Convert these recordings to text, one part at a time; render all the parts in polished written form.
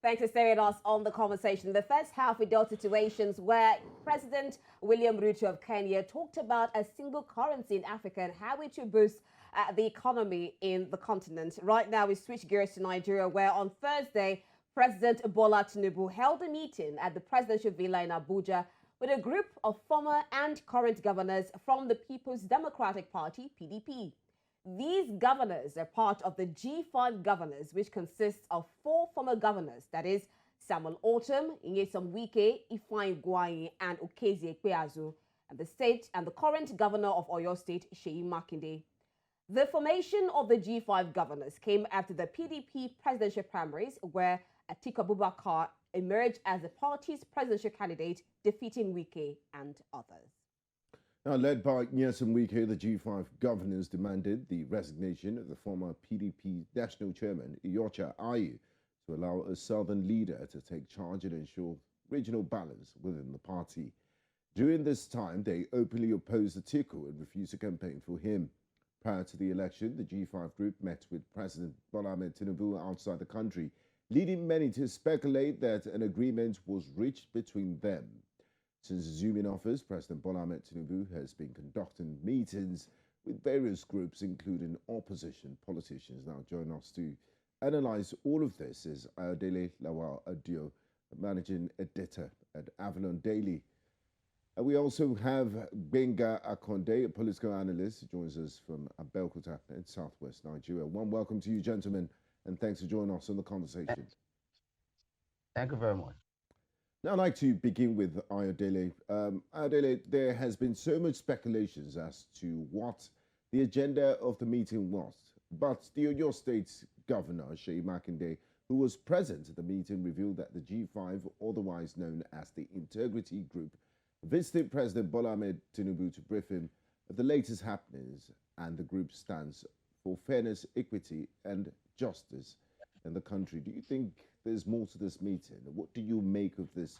Thanks for staying with us on the conversation. In the first half, we dealt situations where President William Ruto of Kenya talked about a single currency in Africa and how it should boost the economy in the continent. Right now, we switch gears to Nigeria, where on Thursday, President Bola Tinubu held a meeting at the presidential villa in Abuja with a group of former and current governors from the People's Democratic Party, PDP. These governors are part of the G5 governors, which consists of four former governors, that is, Samuel Ortom, Nyesom Wike, Ifeanyi Ugwuanyi, and Okezie Ikpeazu, and the current governor of Oyo State, Seyi Makinde. The formation of the G5 governors came after the PDP presidential primaries, where Atiku Abubakar emerged as the party's presidential candidate, defeating Wike and others. Now, led by Nyesom Wike, the G5 governors demanded the resignation of the former PDP National Chairman, Iyorchia Ayu, to allow a southern leader to take charge and ensure regional balance within the party. During this time, they openly opposed Atiku and refused to campaign for him. Prior to the election, the G5 group met with President Bola Ahmed Tinubu outside the country, leading many to speculate that an agreement was reached between them. Since assuming office, President Bola Ahmed Tinubu has been conducting meetings with various groups, including opposition politicians. Now, join us to analyze all of this is Ayodele Lawal Adio, managing editor at Avalon Daily. We also have Benga Akonde, a political analyst, who joins us from Abeokuta in southwest Nigeria. One welcome to you, gentlemen, and thanks for joining us on the conversation. Thank you very much. Now, I'd like to begin with Ayodele. Ayodele, there has been so much speculations as to what the agenda of the meeting was. But the Oyo State governor, Seyi Makinde, who was present at the meeting, revealed that the G5, otherwise known as the Integrity Group, visited President Bola Ahmed Tinubu to brief him of the latest happenings, and the group stands for fairness, equity, and justice in the country. Do you think there's more to this meeting? What do you make of this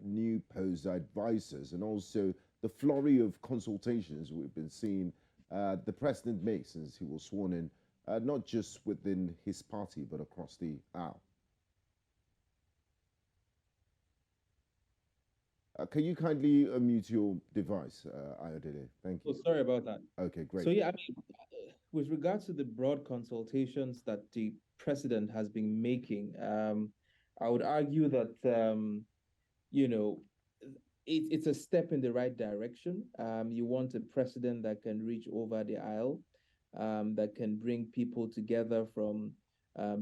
new posed advisors and also the flurry of consultations we've been seeing the president make since he was sworn in, not just within his party, but across the aisle? Can you kindly unmute your device, Ayodele? Thank you. Oh, sorry about that. Okay, great. So, yeah, I mean, with regards to the broad consultations that the president has been making, I would argue that, it's a step in the right direction. You want a president that can reach over the aisle, that can bring people together from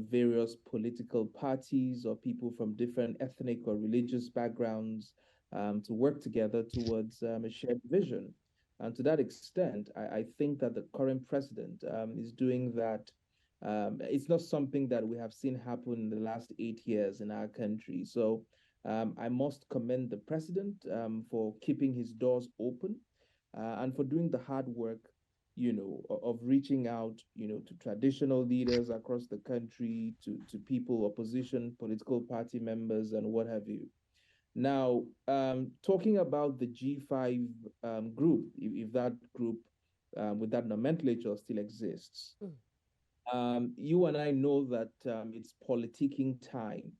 various political parties or people from different ethnic or religious backgrounds, to work together towards a shared vision. And to that extent, I think that the current president is doing that. It's not something that we have seen happen in the last 8 years in our country. So I must commend the president for keeping his doors open and for doing the hard work, of reaching out, to traditional leaders across the country, to people, opposition, political party members, and what have you. Now, talking about the G5 group, if that group with that nomenclature still exists, you and I know that it's politicking time.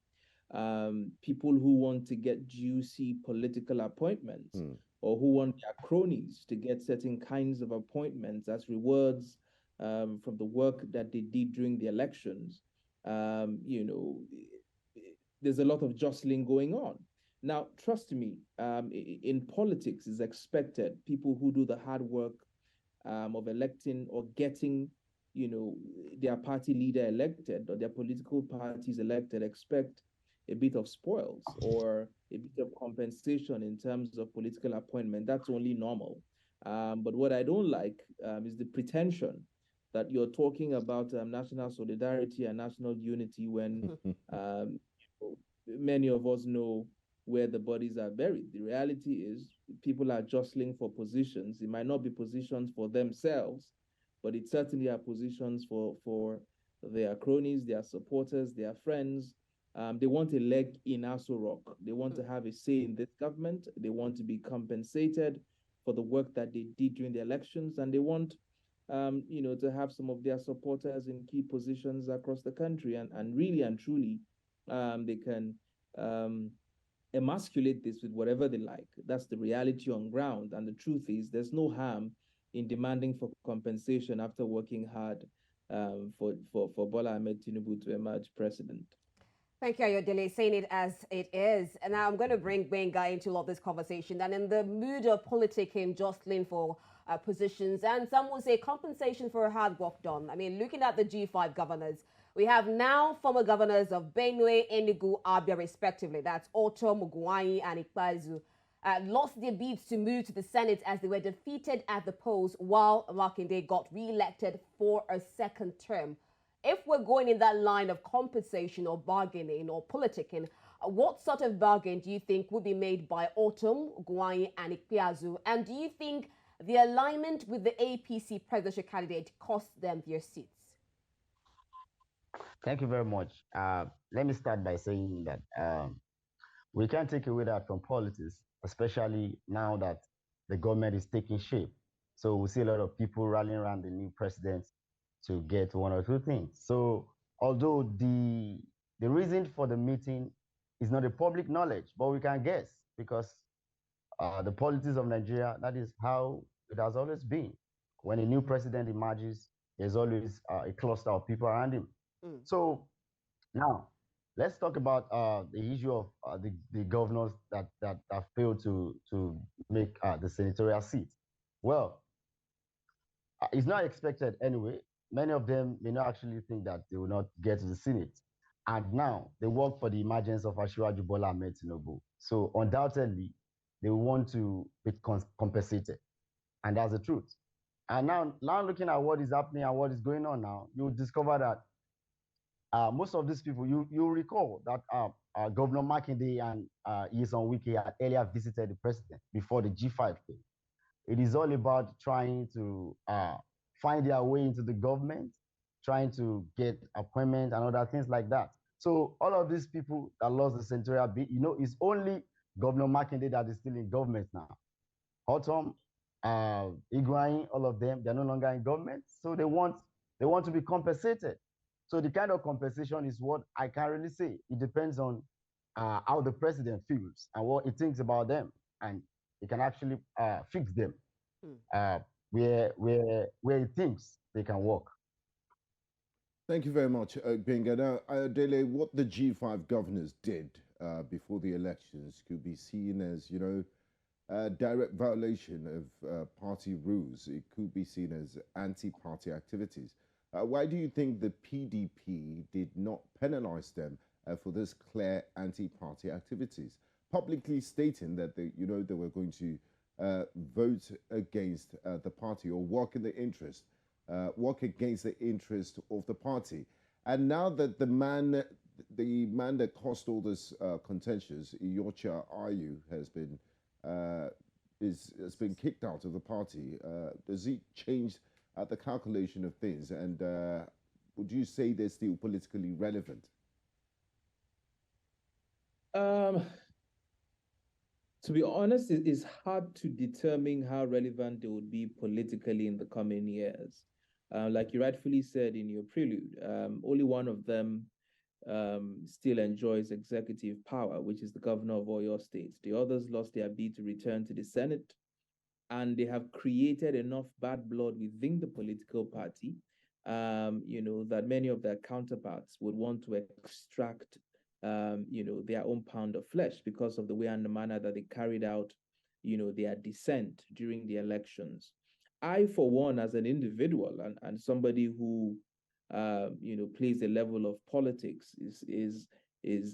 People who want to get juicy political appointments or who want their cronies to get certain kinds of appointments as rewards from the work that they did during the elections, there's a lot of jostling going on. Now, trust me, in politics, it's expected people who do the hard work of electing or getting, their party leader elected or their political parties elected expect a bit of spoils or a bit of compensation in terms of political appointment. That's only normal. But what I don't like is the pretension that you're talking about national solidarity and national unity when many of us know where the bodies are buried. The reality is people are jostling for positions. It might not be positions for themselves, but it certainly are positions for their cronies, their supporters, their friends. They want a leg in Aso Rock. They want to have a say in this government. They want to be compensated for the work that they did during the elections, and they want to have some of their supporters in key positions across the country. And really and truly, They can emasculate this with whatever they like. That's the reality on ground. And the truth is, there's no harm in demanding for compensation after working hard for Bola Ahmed Tinubu to emerge president. Thank you, Ayodele, saying it as it is. And now I'm going to bring Benga into all of this conversation. And in the mood of politicking, jostling for positions, and some will say compensation for hard work done. I mean, looking at the G5 governors, we have now former governors of Benue, Enugu, Abia, respectively. That's Ortom, Ugwuanyi, and Ikpeazu. Lost their bids to move to the Senate as they were defeated at the polls, while Makinde got re-elected for a second term. If we're going in that line of compensation or bargaining or politicking, what sort of bargain do you think would be made by Ortom, Ugwuanyi, and Ikpeazu? And do you think the alignment with the APC presidential candidate cost them their seats? Thank you very much. Let me start by saying that we can't take away that from politics, especially now that the government is taking shape. So we see a lot of people rallying around the new president to get one or two things. So although the reason for the meeting is not a public knowledge, but we can guess because the politics of Nigeria, that is how it has always been. When a new president emerges, there's always a cluster of people around him. So now, let's talk about the issue of the governors that failed to make the senatorial seat. Well, it's not expected anyway. Many of them may not actually think that they will not get to the Senate. And now they work for the emergence of Asiwaju Bola Ahmed Tinubu. So undoubtedly, they want to be compensated. And that's the truth. And now looking at what is happening and what is going on now, you'll discover that most of these people, you recall that Governor Makinde and Nyesom Wike had earlier visited the president before the G5 came. It is all about trying to find their way into the government, trying to get appointments and other things like that. So all of these people that lost the senatorial bid, it's only Governor Makinde that is still in government now. Ortom, Ugwuanyi, all of them, they're no longer in government, so they want to be compensated. So the kind of compensation is what I can't really say. It depends on how the president feels and what he thinks about them, and he can actually fix them where he thinks they can work. Thank you very much, Benga. Now, Adele, what the G5 governors did before the elections could be seen as, a direct violation of party rules. It could be seen as anti-party activities. Why do you think the PDP did not penalize them for this clear anti-party activities, publicly stating that they were going to vote against the party or work against the interest of the party? And now that the man that caused all this contentions, Iyorchia Ayu, has been kicked out of the party, does he change the calculation of things, and would you say they're still politically relevant? To be honest, it is hard to determine how relevant they would be politically in the coming years. Like you rightfully said in your prelude, only one of them still enjoys executive power, which is the governor of Oyo State. The others lost their bid to return to the Senate, and they have created enough bad blood within the political party, that many of their counterparts would want to extract, their own pound of flesh because of the way and the manner that they carried out, their dissent during the elections. I, for one, as an individual and somebody who, plays a level of politics, is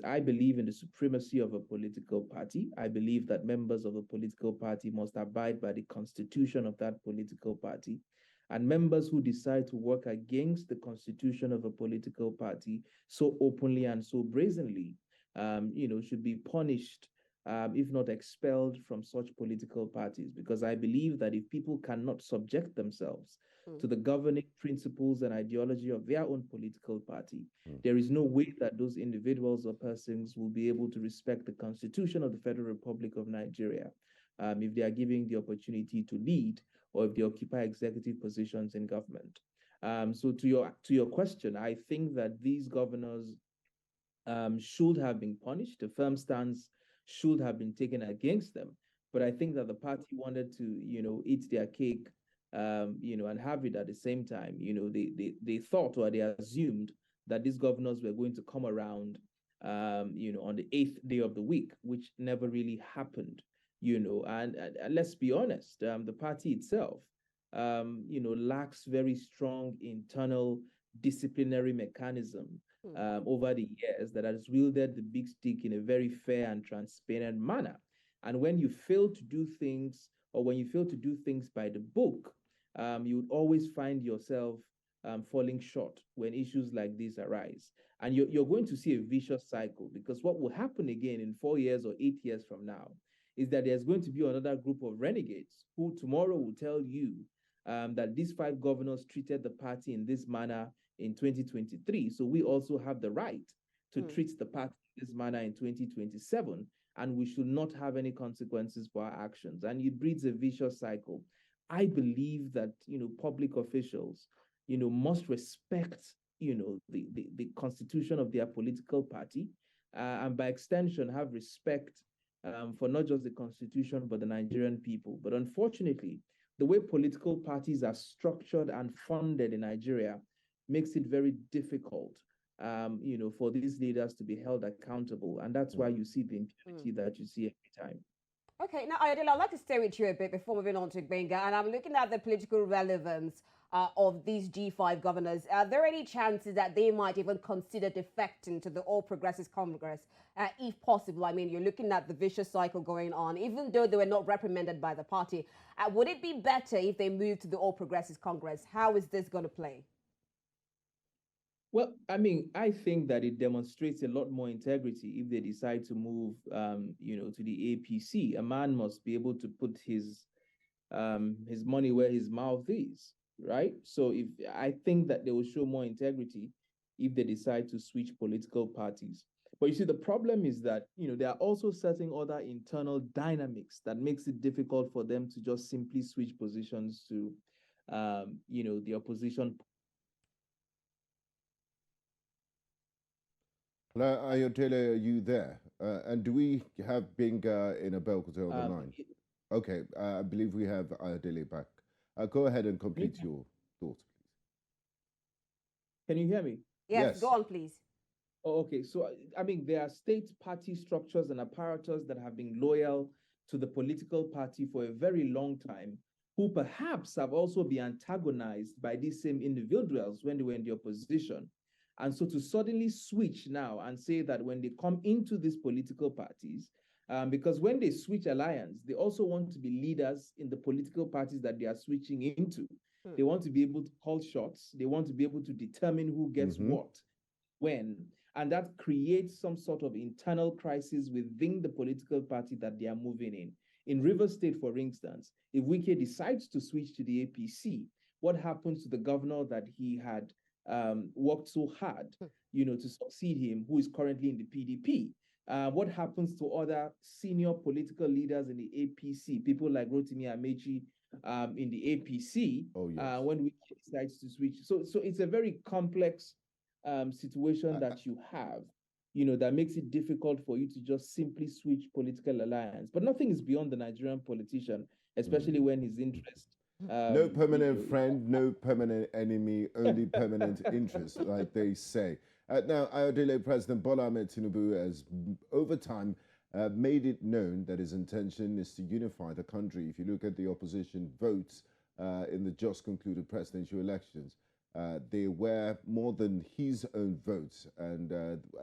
I believe in the supremacy of a political party. I believe that members of a political party must abide by the constitution of that political party. And members who decide to work against the constitution of a political party so openly and so brazenly, should be punished, if not expelled from such political parties. Because I believe that if people cannot subject themselves to the governing principles and ideology of their own political party, there is no way that those individuals or persons will be able to respect the Constitution of the Federal Republic of Nigeria if they are given the opportunity to lead or if they occupy executive positions in government. So to your question, I think that these governors should have been punished. A firm stance should have been taken against them. But I think that the party wanted to, eat their cake, and have it at the same time. They thought or they assumed that these governors were going to come around, on the 8th day of the week, which never really happened. And let's be honest, the party itself, lacks very strong internal disciplinary mechanism over the years that has wielded the big stick in a very fair and transparent manner. And when you fail to do things, or when you fail to do things by the book, you would always find yourself falling short when issues like this arise. And you're going to see a vicious cycle, because what will happen again in 4 years or 8 years from now is that there's going to be another group of renegades who tomorrow will tell you that these 5 governors treated the party in this manner in 2023. So we also have the right to treat the party in this manner in 2027, and we should not have any consequences for our actions. And it breeds a vicious cycle. I believe that, public officials, must respect, the constitution of their political party, and by extension have respect for not just the constitution, but the Nigerian people. But unfortunately, the way political parties are structured and funded in Nigeria makes it very difficult, for these leaders to be held accountable. And that's why you see the impunity that you see every time. Okay, now, Ayodele, I'd like to stay with you a bit before moving on to Benga. And I'm looking at the political relevance of these G5 governors. Are there any chances that they might even consider defecting to the All Progressives Congress, if possible? I mean, you're looking at the vicious cycle going on, even though they were not reprimanded by the party. Would it be better if they moved to the All Progressives Congress? How is this going to play? Well, I mean, I think that it demonstrates a lot more integrity if they decide to move, to the APC. A man must be able to put his money where his mouth is, right? So I think that they will show more integrity if they decide to switch political parties. But you see, the problem is that, there are also certain other internal dynamics that makes it difficult for them to just simply switch positions to, the opposition. Ayodele, are you there? And do we have Benga in a Belkoto on the line? Okay, I believe we have Ayodele back. Go ahead and complete your thoughts, please. Can you hear me? Yes, go on, please. Oh, okay. So, I mean, there are state party structures and apparatus that have been loyal to the political party for a very long time, who perhaps have also been antagonized by these same individuals when they were in the opposition. And so to suddenly switch now and say that when they come into these political parties, because when they switch alliance, they also want to be leaders in the political parties that they are switching into. They want to be able to call shots. They want to be able to determine who gets what, when. And that creates some sort of internal crisis within the political party that they are moving in. In Rivers State, for instance, if Wike decides to switch to the APC, what happens to the governor that he had worked so hard, to succeed him, who is currently in the PDP? What happens to other senior political leaders in the APC, people like Rotimi Amechi in the APC, when we decides to switch? So it's a very complex situation that you have, that makes it difficult for you to just simply switch political alliance. But nothing is beyond the Nigerian politician, especially when his interest. No permanent friend, no permanent enemy, only permanent interest, like they say. Now, Ayodele, President Bola Ahmed Tinubu has, over time, made it known that his intention is to unify the country. If you look at the opposition votes in the just concluded presidential elections, they were more than his own votes. And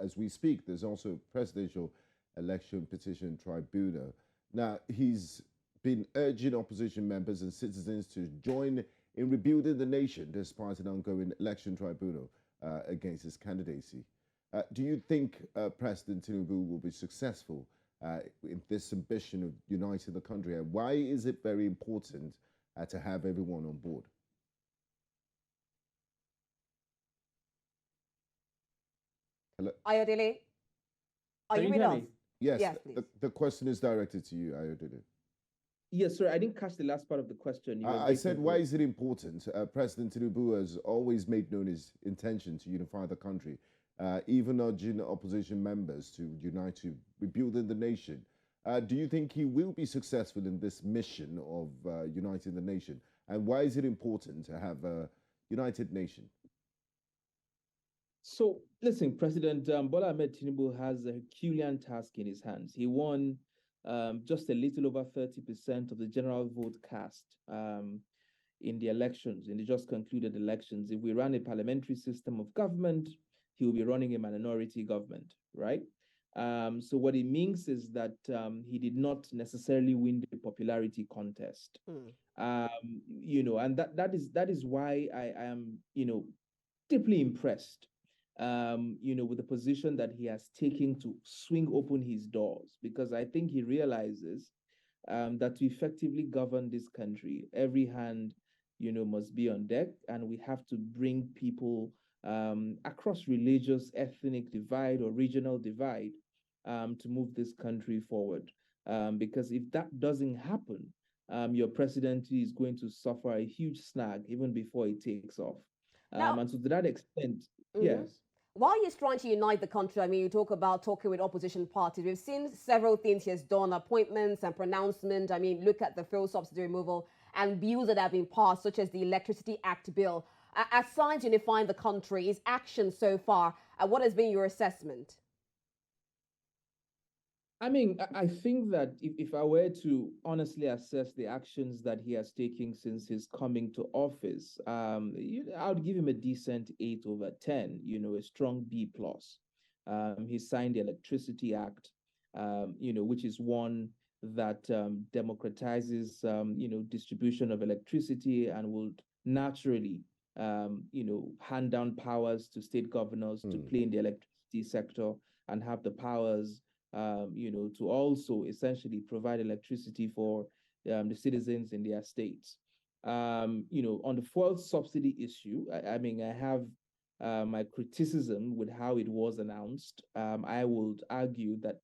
as we speak, there's also a presidential election petition tribunal. Now, he's been urging opposition members and citizens to join in rebuilding the nation despite an ongoing election tribunal against his candidacy. Do you think President Tinubu will be successful in this ambition of uniting the country? And why is it very important to have everyone on board? Hello? Ayodele, are you with us? Yes, yes, please. The question is directed to you, Ayodele. Yes, sir. I didn't catch the last part of the question. I said, why is it important? President Tinubu has always made known his intention to unify the country. even urging opposition members to unite to rebuilding the nation. Do you think he will be successful in this mission of uniting the nation? And why is it important to have a united nation? So, listen, President Bola Ahmed Tinubu has a Herculean task in his hands. He won just a little over 30% of the general vote cast in the elections, in the just concluded elections. If we run a parliamentary system of government, he will be running a minority government, right? So what it means is that he did not necessarily win the popularity contest. And that is why I am, deeply impressed, with the position that he has taken to swing open his doors, because I think he realizes that to effectively govern this country, every hand, must be on deck, and we have to bring people across religious, ethnic divide or regional divide to move this country forward. Because if that doesn't happen, your presidency is going to suffer a huge snag even before it takes off. And so to that extent, yes. While he's trying to unite the country, I mean, you talk about talking with opposition parties. We've seen several things he has done, appointments and pronouncements. I mean, look at the fuel subsidy removal and bills that have been passed, such as the Electricity Act bill. Aside unifying the country, his action so far, what has been your assessment? I mean, I think that if I were to honestly assess the actions that he has taken since his coming to office, I would give him a decent 8/10, a strong B plus. He signed the Electricity Act, which is one that democratizes, distribution of electricity and would naturally, hand down powers to state governors to play in the electricity sector and have the powers to also essentially provide electricity for the citizens in their states. On the fuel subsidy issue, I mean, I have my criticism with how it was announced. I would argue that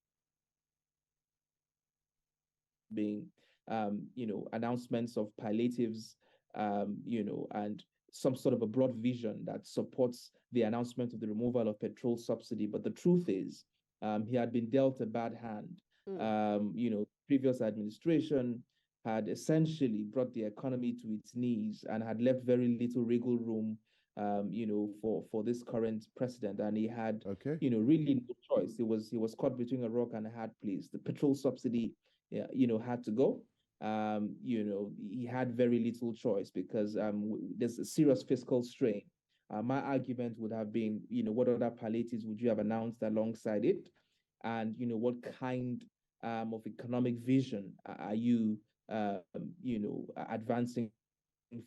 being, announcements of palliatives, and some sort of a broad vision that supports the announcement of the removal of petrol subsidy. But the truth is, he had been dealt a bad hand. Previous administration had essentially brought the economy to its knees and had left very little wiggle room, for this current president. And he had, really no choice. He was caught between a rock and a hard place. The petrol subsidy, had to go. He had very little choice because there's a serious fiscal strain. My argument would have been, what other palliatives would you have announced alongside it? And, what kind of economic vision are you, advancing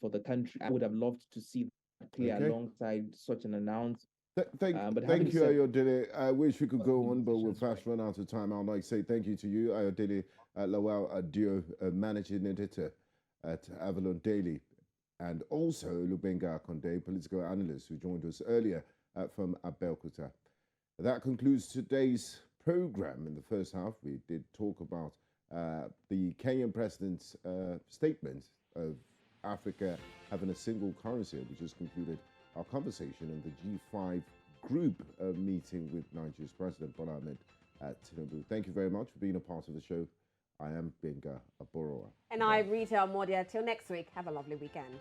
for the country? I would have loved to see that clear alongside such an announcement. Thank you, Ayodele. I wish we could go on, but we're fast run out of time. I'd like to say thank you to you, Ayodele Lawal Adio, Managing Editor at Avalon Daily, and also Lubenga Akonde, political analyst, who joined us earlier from Abeokuta. That concludes today's program. In the first half, we did talk about the Kenyan president's statement of Africa having a single currency. We just concluded our conversation on the G5 group meeting with Nigeria's President Bola Ahmed Tinubu. Thank you very much for being a part of the show. I am Benga Aboroa. And I'm Rita Modia. Till next week, have a lovely weekend.